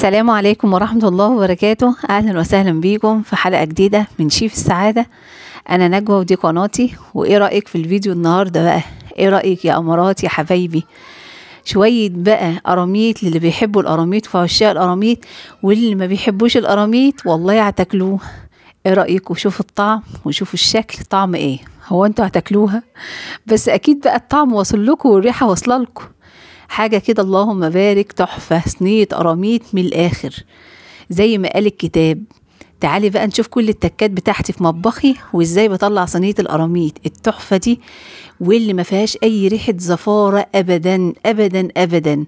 السلام عليكم ورحمة الله وبركاته. أهلا وسهلا بيكم في حلقة جديدة من شيف السعادة. أنا نجوى ودي قناتي. وإيه رأيك في الفيديو النهاردة بقى؟ إيه رأيك يا أمارات يا حبايبي؟ شوية بقى قراميط للي بيحبوا القراميط وعشاق القراميط، واللي ما بيحبوش القراميط والله هتاكلوه. إيه رأيكم؟ شوفوا الطعم وشوفوا الشكل، طعم إيه؟ هو أنتوا هتاكلوها؟ بس أكيد بقى الطعم واصل لكم والريحة واصلة لكم. حاجة كده اللهم بارك، تحفة، صينية قراميط من الآخر زي ما قال الكتاب. تعالي بقى نشوف كل التكات بتاعتي في مطبخي وازاي بطلع صينية القراميط التحفة دي، واللي ما فيهاش اي ريحة زفارة ابدا ابدا ابدا،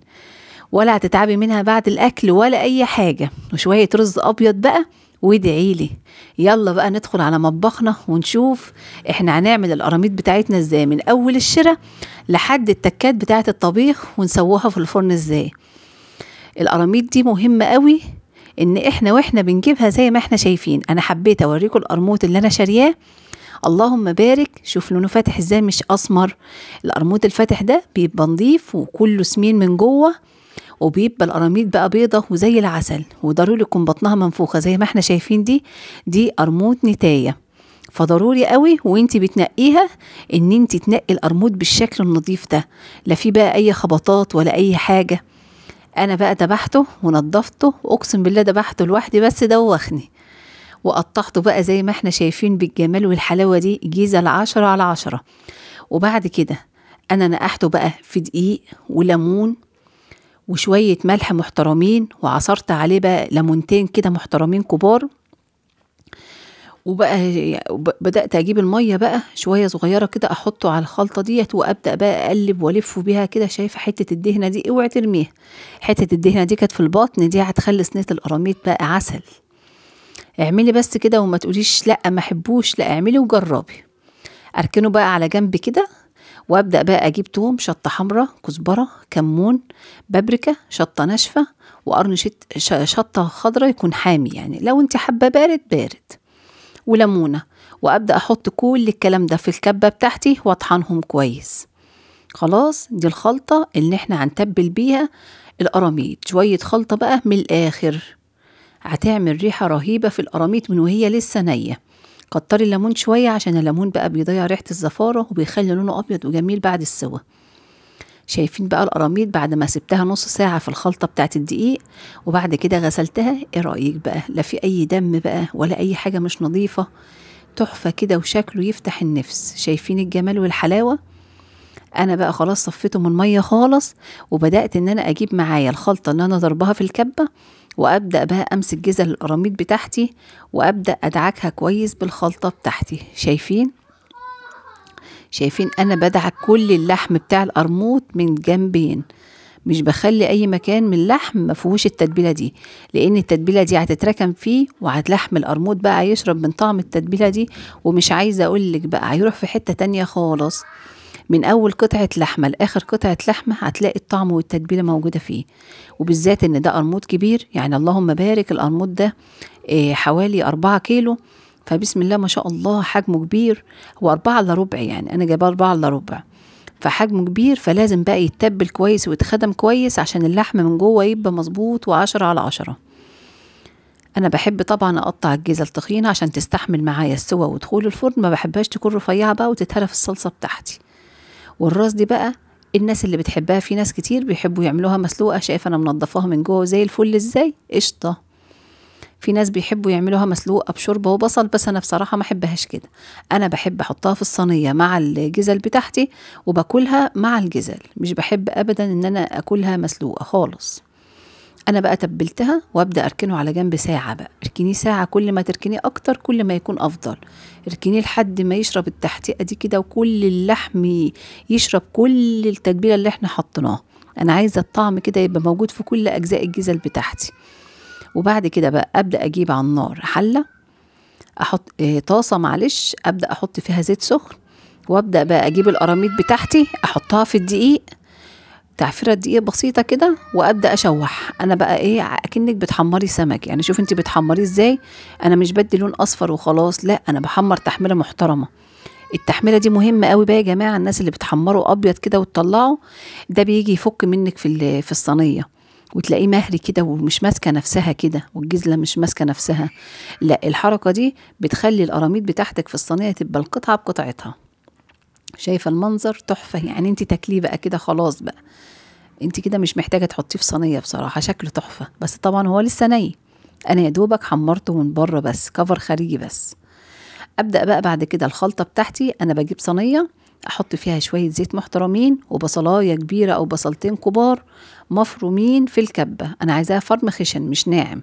ولا هتتعبي منها بعد الاكل ولا اي حاجة. وشوية رز ابيض بقى وادعيلي. يلا بقى ندخل على مطبخنا ونشوف احنا هنعمل القراميط بتاعتنا ازاي من اول الشراء لحد التكات بتاعت الطبيخ، ونسووها في الفرن ازاي. القراميط دي مهمة قوي ان واحنا بنجيبها زي ما احنا شايفين. انا حبيت اوريكم القرموط اللي انا شارياه، اللهم بارك، شوف لونه فاتح ازاي مش اسمر. القرموط الفاتح ده بيبقى نضيف وكله سمين من جوه، وبيبقى القراميط بقى بيضة وزي العسل، وضروري يكون بطنها منفوخة زي ما احنا شايفين. دي قرموط نتاية، فضروري قوي وانتي بتنقيها ان انتي تنقي القرموط بالشكل النظيف ده، لا في بقى اي خبطات ولا اي حاجة. انا بقى دبحته ونضفته، واقسم بالله دبحته لوحدي بس دوخني، وقطعته بقى زي ما احنا شايفين بالجمال والحلاوة دي، جيزة 10/10. وبعد كده انا نقحته بقى في دقيق وليمون وشوية ملح محترمين، وعصرت عليه بقى ليمونتين كده محترمين كبار. وبقى بدأت أجيب المية بقى شوية صغيرة كده أحطه على الخلطة ديت، وأبدأ بقى أقلب وألف بيها كده. شايفة حتة الدهنة دي؟ اوعي ترميها، حتة الدهنة دي كانت في البطن، دي هتخلي صينية القراميط بقى عسل. اعملي بس كده وما تقوليش لا ما احبوش، لا اعملي وجربي. أركنه بقى على جنب كده، وأبدأ بقى أجيب توم، شطة حمراء، كزبرة، كمون، بابريكا، شطة ناشفة، وقرن شطة خضراء يكون حامي، يعني لو انت حابة بارد بارد، وليمونة. وأبدأ أحط كل الكلام ده في الكبة بتاعتي وأطحنهم كويس. خلاص دي الخلطة اللي احنا هنتبل بيها القراميط. شوية خلطة بقى من الآخر هتعمل ريحة رهيبة في القراميط من وهي لسه نية. كتري الليمون شوية عشان الليمون بقى بيضيع ريحة الزفارة وبيخلي لونه أبيض وجميل بعد السوا. شايفين بقى القراميط بعد ما سبتها نص ساعة في الخلطة بتاعت الدقيق، وبعد كده غسلتها. ايه رأيك بقى؟ لا في اي دم بقى ولا اي حاجة مش نظيفة، تحفة كده وشكله يفتح النفس. شايفين الجمال والحلاوة؟ انا بقى خلاص صفيته من مية خالص، وبدأت ان انا اجيب معايا الخلطة اللي انا ضربها في الكبة، وابدأ بقى امسك جزل القراميط بتاعتي وابدأ ادعكها كويس بالخلطة بتاعتي. شايفين انا بدعك كل اللحم بتاع القرموط من جنبين، مش بخلي اي مكان من اللحم ما فيهوش التتبيله دي، لان التتبيله دي هتتركم فيه، وهتلحم القرموط بقى يشرب من طعم التتبيله دي، ومش عايزه اقول لك بقى هيروح في حته تانية خالص. من اول قطعه لحمه لاخر قطعه لحمه هتلاقي الطعم والتتبيله موجوده فيه. وبالذات ان ده قرموط كبير، يعني اللهم بارك القرموط ده حوالي 4 كيلو، فبسم الله ما شاء الله حجمه كبير. هو 4/4، يعني انا جايباه 4/4، فحجمه كبير، فلازم بقى يتبل كويس ويتخدم كويس عشان اللحم من جوه يبقى مظبوط و10/10. انا بحب طبعا اقطع الجزل تخينه عشان تستحمل معايا السوا ودخول الفرن، ما بحبهاش تكون رفيعه بقى وتتهرى في الصلصه بتاعتي. والراس دي بقى الناس اللي بتحبها، في ناس كتير بيحبوا يعملوها مسلوقه. شايفه انا منضفاها من جوه زي الفل ازاي، قشطه. في ناس بيحبوا يعملوها مسلوقه بشوربه وبصل، بس انا بصراحه ما احبهاش كده. انا بحب احطها في الصينيه مع الجزل بتاعتي وباكلها مع الجزل، مش بحب ابدا ان انا اكلها مسلوقه خالص. انا بقى تبلتها وابدا اركنه على جنب ساعه. بقى اركنيه ساعه، كل ما تركنيه اكتر كل ما يكون افضل. اركنيه لحد ما يشرب التحتيقه دي كده، وكل اللحم يشرب كل التتبيله اللي احنا حطيناها. انا عايزه الطعم كده يبقى موجود في كل اجزاء الجزل بتاعتي. وبعد كده بقى ابدا اجيب على النار حله، احط طاسه معلش، ابدا احط فيها زيت سخن، وابدا بقى اجيب القراميط بتاعتي احطها في الدقيق، تعفيره دقيق بسيطه كده، وابدا اشوح. انا بقى اكنك بتحمري سمك، يعني شوف انت بتحمريه ازاي. انا مش بدي لون اصفر وخلاص، لا انا بحمر تحميره محترمه. التحميره دي مهمه قوي بقى يا جماعه. الناس اللي بتحمروا ابيض كده وتطلعوا، ده بيجي يفك منك في الصينيه. وتلاقيه مهري كده ومش ماسكه نفسها كده، والجزله مش ماسكه نفسها. لا، الحركه دي بتخلي القراميط بتاعتك في الصينيه تبقى القطعه بقطعتها. شايفه المنظر تحفه، يعني انت تاكليه بقى كده خلاص بقى، انت كده مش محتاجه تحطيه في صينيه، بصراحه شكله تحفه. بس طبعا هو لسه ني، انا يا دوبك حمرته من بره بس، كفر خارجي بس. ابدا بقى بعد كده الخلطه بتاعتي. انا بجيب صينيه احط فيها شويه زيت محترمين، وبصلايه كبيره او بصلتين كبار مفرومين في الكبه، انا عايزاها فرم خشن مش ناعم.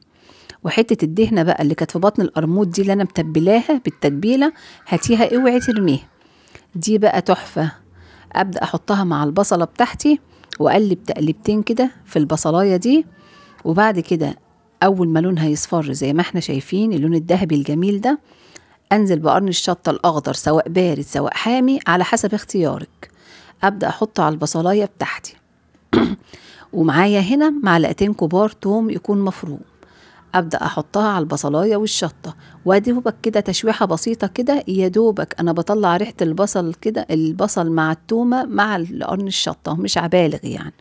وحته الدهنه بقى اللي كانت في بطن القرموط دي اللي انا متبلاها بالتتبيله، هاتيها اوعي ترميها، دي بقى تحفه. ابدا احطها مع البصله بتاعتي واقلب تقلبتين كده في البصلايه دي. وبعد كده اول ما لونها يصفر زي ما احنا شايفين اللون الذهبي الجميل ده، انزل بقرن الشطه الاخضر سواء بارد سواء حامي على حسب اختيارك. ابدا احطه على البصلايه بتاعتي ومعايا هنا معلقتين كبار توم يكون مفروم. ابدا احطها على البصلايه والشطه، وادوبك كده تشويحه بسيطه كده، يا دوبك انا بطلع ريحه البصل كده، البصل مع التومه مع قرن الشطه، مش عبالغ يعني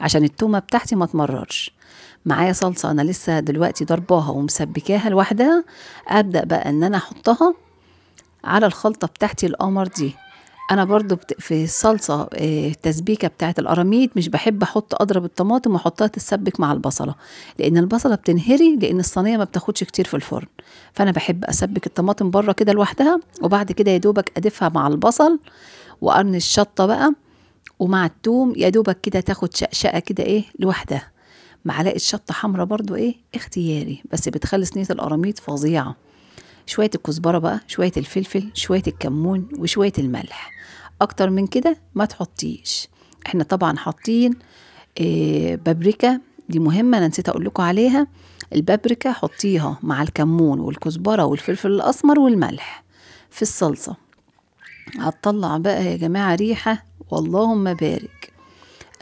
عشان التومه بتاعتي ما تمررش. معايا صلصه انا لسه دلوقتي ضرباها ومسبكاها لوحدها، ابدا بقى ان انا احطها على الخلطه بتاعتي القمر دي. انا برضو في الصلصه التسبيكه بتاعت القراميط مش بحب اضرب الطماطم واحطها تتسبك مع البصله، لان البصله بتنهري، لان الصينيه ما بتاخدش كتير في الفرن. فانا بحب اسبك الطماطم بره كده لوحدها، وبعد كده يا دوبك اضيفها مع البصل وقرن الشطه بقى ومع التوم، يا دوبك كده تاخد شقشقه كده ايه لوحدها. معلقه شطه حمراء برضو ايه اختياري، بس بتخلي صينيه القراميط فظيعه. شويه الكزبره بقى، شويه الفلفل، شويه الكمون، وشويه الملح. اكتر من كده ما تحطيش. احنا طبعا حاطين بابريكا، دي مهمه انا نسيت اقول لكم عليها. البابريكا حطيها مع الكمون والكزبره والفلفل الاسمر والملح في الصلصه، هتطلع بقى يا جماعه ريحه واللهم بارك.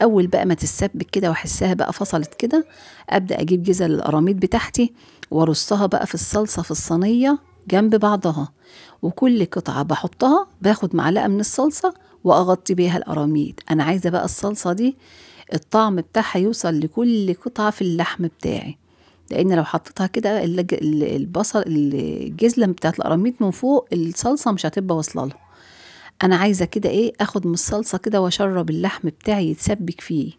اول بقى ما تتسبك كده واحسها بقى فصلت كده، ابدا اجيب جزل القراميط بتاعتي وارصها بقى في الصلصه في الصينيه جنب بعضها، وكل قطعه بحطها باخد معلقه من الصلصه واغطي بيها القراميط. انا عايزه بقى الصلصه دي الطعم بتاعها يوصل لكل قطعه في اللحم بتاعي، لان لو حطيتها كده البصل الجزله بتاعت القراميط من فوق الصلصه مش هتبقى واصله لها. انا عايزه كده ايه اخد من الصلصه كده واشرب اللحم بتاعي يتسبك فيه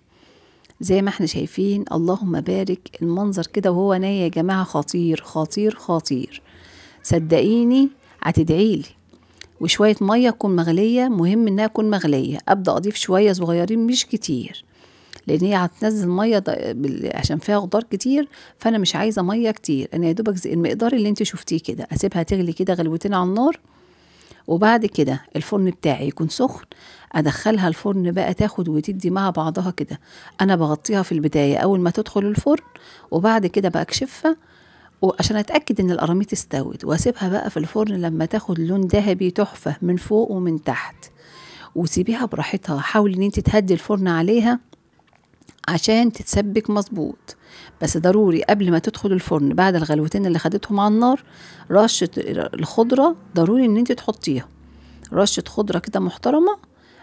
زي ما احنا شايفين. اللهم بارك المنظر كده وهو ناي يا جماعه، خطير خطير خطير، صدقيني هتدعيلي. وشويه ميه تكون مغليه، مهم انها تكون مغليه. ابدا اضيف شويه صغيرين مش كتير، لان هي هتنزل ميه عشان فيها خضار كتير، فانا مش عايزه ميه كتير. انا يا دوبك زي المقدار اللي انت شفتيه كده، اسيبها تغلي كده غلوتين على النار. وبعد كده الفرن بتاعي يكون سخن، ادخلها الفرن بقى تاخد وتدي مع بعضها كده. انا بغطيها في البدايه اول ما تدخل الفرن، وبعد كده بكشفها وعشان اتاكد ان القراميط استوت، واسيبها بقى في الفرن لما تاخد لون ذهبي تحفه من فوق ومن تحت. وسيبيها براحتها، حاولي ان انت تهدي الفرن عليها عشان تتسبك مظبوط. بس ضروري قبل ما تدخل الفرن بعد الغلوتين اللي خدتهم على النار، رشة الخضرة ضروري ان انت تحطيها، رشة خضرة كده محترمة،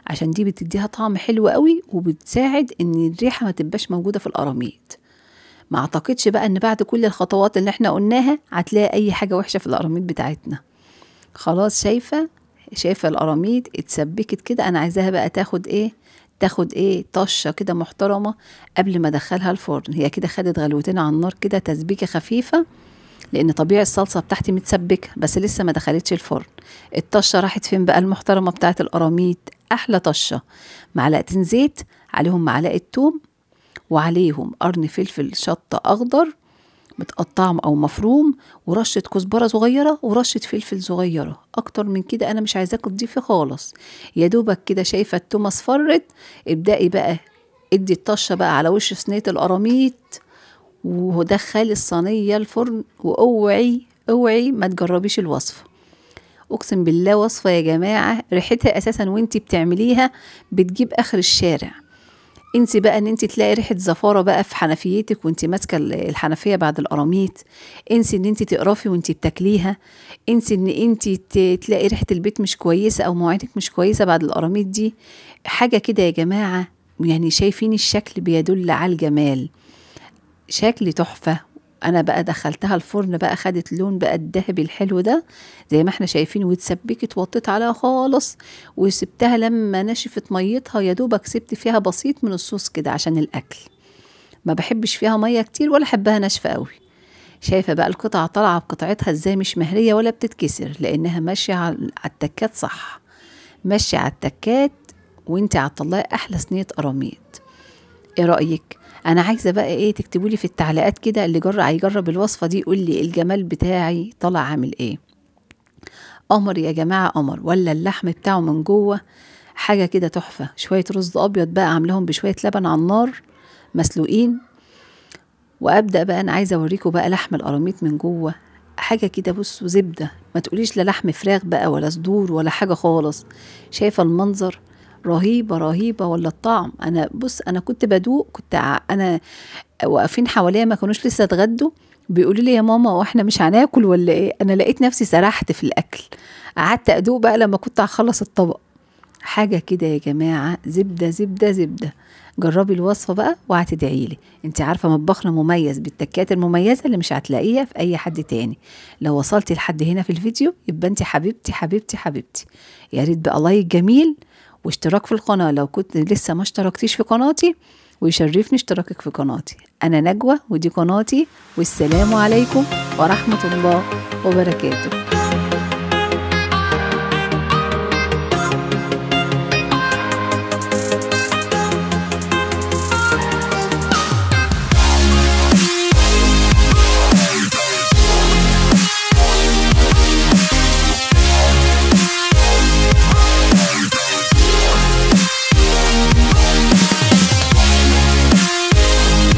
عشان دي بتديها طعم حلو قوي، وبتساعد ان الريحة ما تبقاش موجودة في القراميط. ما اعتقدش بقى ان بعد كل الخطوات اللي احنا قلناها هتلاقي اي حاجة وحشة في القراميط بتاعتنا. خلاص شايفة القراميط اتسبكت كده. انا عايزاها بقى تاخد ايه طشه كده محترمه قبل ما ادخلها الفرن. هي كده خدت غلوتين على النار كده تسبيكه خفيفه، لان طبيعي الصلصه بتاعتي متسبكه بس لسه ما دخلتش الفرن. الطشه راحت فين بقى المحترمه بتاعت القراميط؟ احلى طشه، معلقتين زيت عليهم معلقه توم وعليهم قرن فلفل شطه اخضر متقطع او مفروم، ورشه كزبره صغيره ورشه فلفل صغيره. اكتر من كده انا مش عايزاك تضيفي خالص. يا دوبك كده شايفه التومه اصفرت، ابدأي بقى ادي الطشه بقى على وش صينيه القراميط ودخلي الصينيه الفرن. واوعي ما تجربيش الوصفه، اقسم بالله وصفه يا جماعه ريحتها اساسا وانتي بتعمليها بتجيب اخر الشارع. انسي بقى ان انت تلاقي ريحه زفاره بقى في حنفيتك وانت ماسكه الحنفيه بعد القراميط، انسي ان انت تقرفي وانت بتاكليها، انسي ان انت تلاقي ريحه البيت مش كويسه او مواعينك مش كويسه بعد القراميط دي. حاجه كده يا جماعه، يعني شايفين الشكل بيدل على الجمال. شكل تحفة. انا بقى دخلتها الفرن بقى، خدت لون بقى الذهبي الحلو ده زي ما احنا شايفين، واتسبكت وطيت عليها خالص وسبتها لما نشفت ميتها، يا دوبك سبت فيها بسيط من الصوص كده عشان الاكل، ما بحبش فيها ميه كتير ولا احبها ناشفه قوي. شايفه بقى القطعه طالعه بقطعتها ازاي، مش مهريه ولا بتتكسر، لانها ماشيه على التكات صح، ماشيه على التكات، وانت هتطلعي احلى صينيه قراميط. ايه رايك؟ انا عايزه بقى ايه، تكتبوا لي في التعليقات كده، اللي هيجرب الوصفه دي يقول لي الجمال بتاعي طلع عامل ايه. قمر يا جماعه، قمر. ولا اللحم بتاعه من جوه حاجه كده تحفه. شويه رز ابيض بقى عاملهم بشويه لبن على النار مسلوقين، وابدا بقى انا عايزه اوريكم بقى لحم القراميط من جوه حاجه كده. بصوا زبده، ما تقوليش لا لحم فراخ بقى ولا صدور ولا حاجه خالص. شايفه المنظر رهيبه رهيبه، ولا الطعم. انا بص، انا كنت بدوق، انا واقفين حواليا ما كانوش لسه اتغدوا، بيقولوا لي يا ماما واحنا مش هناكل ولا ايه. انا لقيت نفسي سرحت في الاكل، قعدت ادوق بقى لما كنت هخلص الطبق. حاجة كده يا جماعة، زبدة زبدة زبدة. جربي الوصفة بقى وهتدعيلي. انت عارفة مطبخنا مميز بالتكات المميزة اللي مش هتلاقيها في اي حد تاني. لو وصلتي لحد هنا في الفيديو يبقى انت حبيبتي حبيبتي حبيبتي. يا ريت بقى لايك جميل واشتراك في القناة لو كنت لسه ما اشتركتيش في قناتي، ويشرفني اشتراكك في قناتي. انا نجوى ودي قناتي، والسلام عليكم ورحمة الله وبركاته.